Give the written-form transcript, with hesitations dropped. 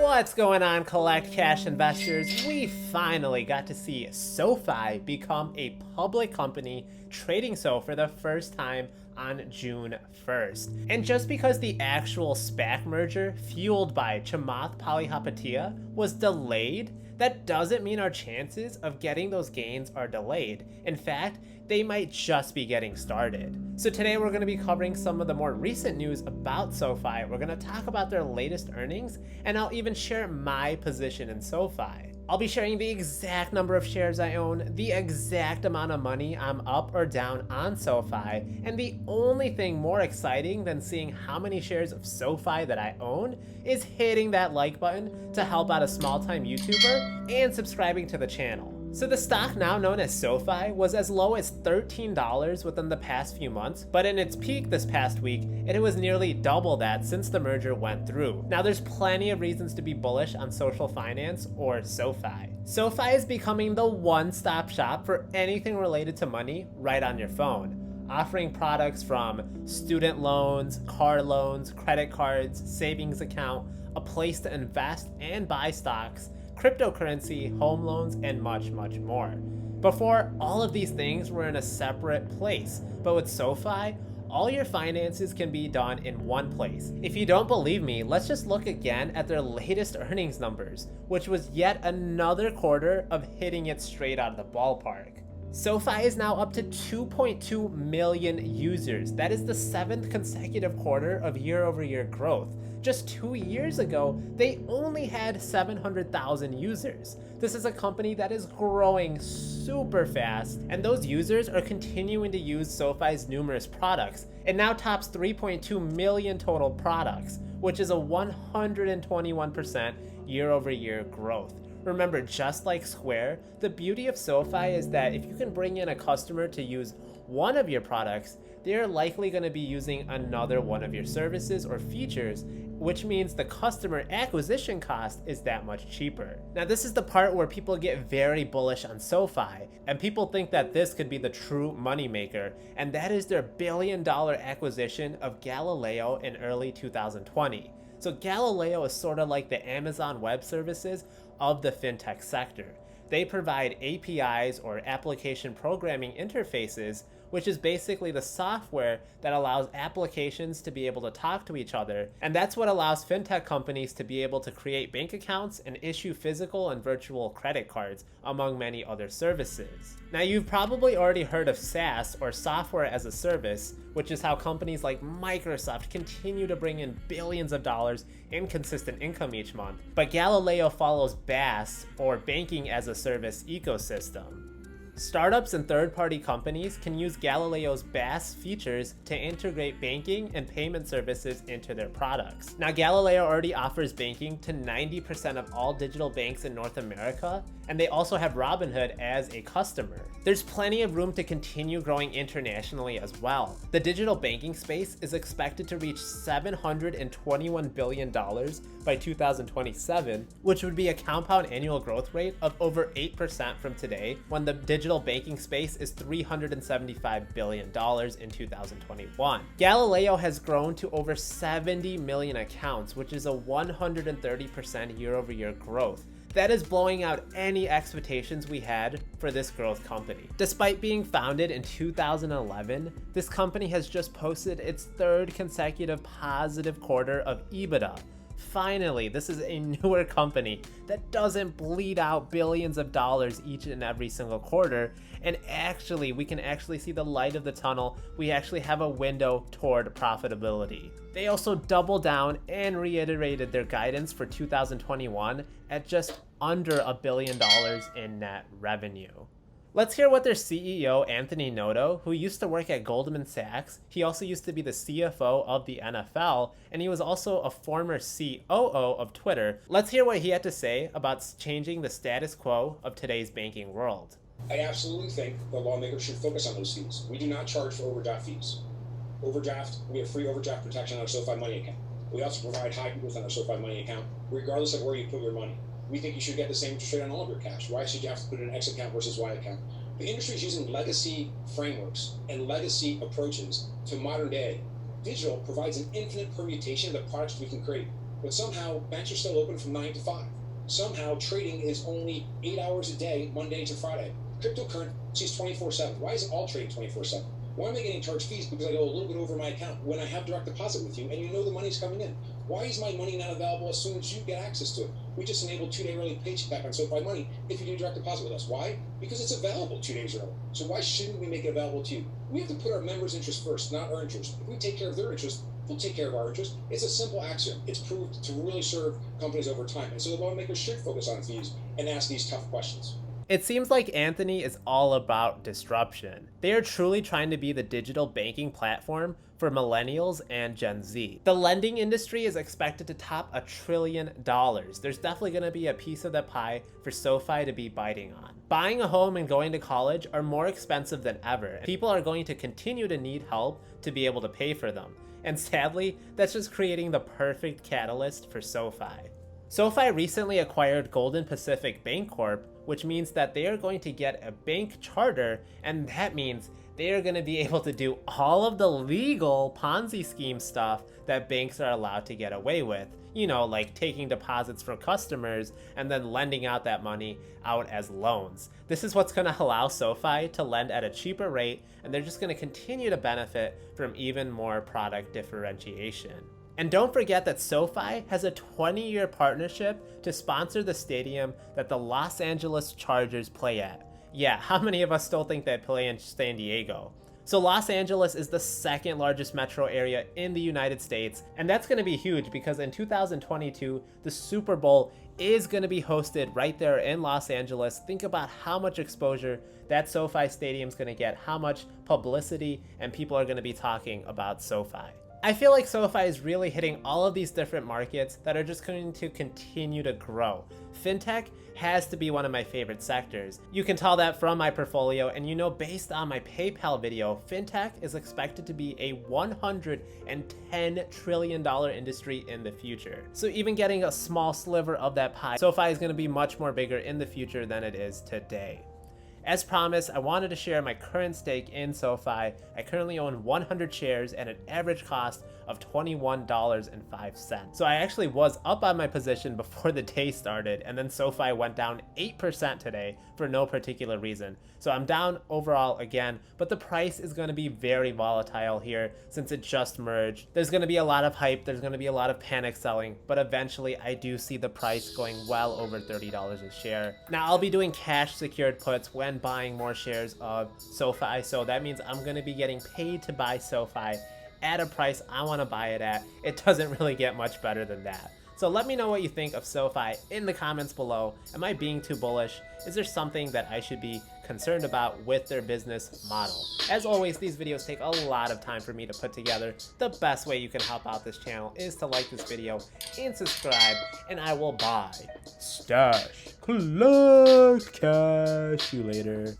What's going on, Collect Cash investors? We finally got to see SoFi become a public company trading so for the first time on June 1st. And just because the actual SPAC merger, fueled by Chamath Palihapitiya, was delayed, that doesn't mean our chances of getting those gains are delayed. In fact, they might just be getting started. So today we're going to be covering some of the more recent news about SoFi. We're going to talk about their latest earnings, and I'll even share my position in SoFi. I'll be sharing the exact number of shares I own, the exact amount of money I'm up or down on SoFi, and the only thing more exciting than seeing how many shares of SoFi that I own is hitting that like button to help out a small-time YouTuber and subscribing to the channel. So the stock, now known as SoFi, was as low as $13 within the past few months, but in its peak this past week, it was nearly double that since the merger went through. Now there's plenty of reasons to be bullish on social finance, or SoFi. SoFi is becoming the one-stop shop for anything related to money right on your phone, offering products from student loans, car loans, credit cards, savings account, a place to invest and buy stocks, cryptocurrency, home loans, and much, much more. Before, all of these things were in a separate place, but with SoFi, all your finances can be done in one place. If you don't believe me, let's just look again at their latest earnings numbers, which was yet another quarter of hitting it straight out of the ballpark. SoFi is now up to 2.2 million users. That is the 7th consecutive quarter of year-over-year growth. Just 2 years ago, they only had 700,000 users. This is a company that is growing super fast, and those users are continuing to use SoFi's numerous products. It now tops 3.2 million total products, which is a 121% year-over-year growth. Remember, just like Square, the beauty of SoFi is that if you can bring in a customer to use one of your products, they're likely going to be using another one of your services or features, which means the customer acquisition cost is that much cheaper. Now, this is the part where people get very bullish on SoFi, and people think that this could be the true moneymaker, and that is their billion-dollar acquisition of Galileo in early 2020. So Galileo is sort of like the Amazon Web Services of the fintech sector. They provide APIs, or application programming interfaces, which is basically the software that allows applications to be able to talk to each other. And that's what allows fintech companies to be able to create bank accounts and issue physical and virtual credit cards, among many other services. Now, you've probably already heard of SaaS, or software as a service, which is how companies like Microsoft continue to bring in billions of dollars in consistent income each month. But Galileo follows BaaS, or banking as a service ecosystem. Startups and third-party companies can use Galileo's BaaS features to integrate banking and payment services into their products. Now, Galileo already offers banking to 90% of all digital banks in North America, and they also have Robinhood as a customer. There's plenty of room to continue growing internationally as well. The digital banking space is expected to reach $721 billion by 2027, which would be a compound annual growth rate of over 8% from today, when the digital banking space is $375 billion in 2021. Galileo has grown to over 70 million accounts, which is a 130% year-over-year growth. That is blowing out any expectations we had for this growth company. Despite being founded in 2011, this company has just posted its 3rd consecutive positive quarter of EBITDA. Finally, this is a newer company that doesn't bleed out billions of dollars each and every single quarter, and we can actually see the light of the tunnel. We actually have a window toward profitability. They also doubled down and reiterated their guidance for 2021 at just under $1 billion in net revenue. Let's hear what their CEO, Anthony Noto, who used to work at Goldman Sachs, he also used to be the CFO of the NFL, and he was also a former COO of Twitter. Let's hear what he had to say about changing the status quo of today's banking world. I absolutely think the lawmakers should focus on those fees. We do not charge for overdraft fees. We have free overdraft protection on our SoFi Money account. We also provide high yields on our SoFi Money account, regardless of where you put your money. We think you should get the same interest rate on all of your cash. Why should you have to put in an X account versus Y account? The industry is using legacy frameworks and legacy approaches to modern day. Digital provides an infinite permutation of the products we can create. But somehow banks are still open from 9 to 5. Somehow trading is only 8 hours a day, Monday to Friday. Cryptocurrency is 24/7. Why isn't all trading 24/7? Why am I getting charged fees because I go a little bit over my account when I have direct deposit with you and you know the money's coming in? Why is my money not available as soon as you get access to it? We just enabled 2-day early paycheck on SoFi Money if you do direct deposit with us. Why? Because it's available 2 days early. So why shouldn't we make it available to you? We have to put our members' interest first, not our interest. If we take care of their interest, we'll take care of our interest. It's a simple axiom. It's proved to really serve companies over time. And so the lawmakers should focus on fees and ask these tough questions. It seems like Anthony is all about disruption. They are truly trying to be the digital banking platform for millennials and Gen Z. The lending industry is expected to top $1 trillion. There's definitely going to be a piece of the pie for SoFi to be biting on. Buying a home and going to college are more expensive than ever. People are going to continue to need help to be able to pay for them. And sadly, that's just creating the perfect catalyst for SoFi. SoFi recently acquired Golden Pacific Bancorp, which means that they are going to get a bank charter, and that means they are going to be able to do all of the legal Ponzi scheme stuff that banks are allowed to get away with. You know, like taking deposits from customers and then lending out that money out as loans. This is what's going to allow SoFi to lend at a cheaper rate, and they're just going to continue to benefit from even more product differentiation. And don't forget that SoFi has a 20-year partnership to sponsor the stadium that the Los Angeles Chargers play at. Yeah, how many of us still think they play in San Diego? So Los Angeles is the second largest metro area in the United States, and that's going to be huge because in 2022, the Super Bowl is going to be hosted right there in Los Angeles. Think about how much exposure that SoFi Stadium is going to get, how much publicity, and people are going to be talking about SoFi. I feel like SoFi is really hitting all of these different markets that are just going to continue to grow. Fintech has to be one of my favorite sectors. You can tell that from my portfolio, and you know, based on my PayPal video, Fintech is expected to be a $110 trillion industry in the future. So even getting a small sliver of that pie, SoFi is going to be much more bigger in the future than it is today. As promised, I wanted to share my current stake in SoFi. I currently own 100 shares at an average cost of $21.05. So I actually was up on my position before the day started, and then SoFi went down 8% today for no particular reason. So I'm down overall again, but the price is going to be very volatile here since it just merged. There's going to be a lot of hype, there's going to be a lot of panic selling, but eventually I do see the price going well over $30 a share. Now I'll be doing cash secured puts when buying more shares of SoFi, so that means I'm going to be getting paid to buy SoFi at a price I want to buy it at. It doesn't really get much better than that. So let me know what you think of SoFi in the comments below. Am I being too bullish? Is there something that I should be concerned about with their business model? As always, these videos take a lot of time for me to put together. The best way you can help out this channel is to like this video and subscribe, and I will buy, stash, collect cash. See you later.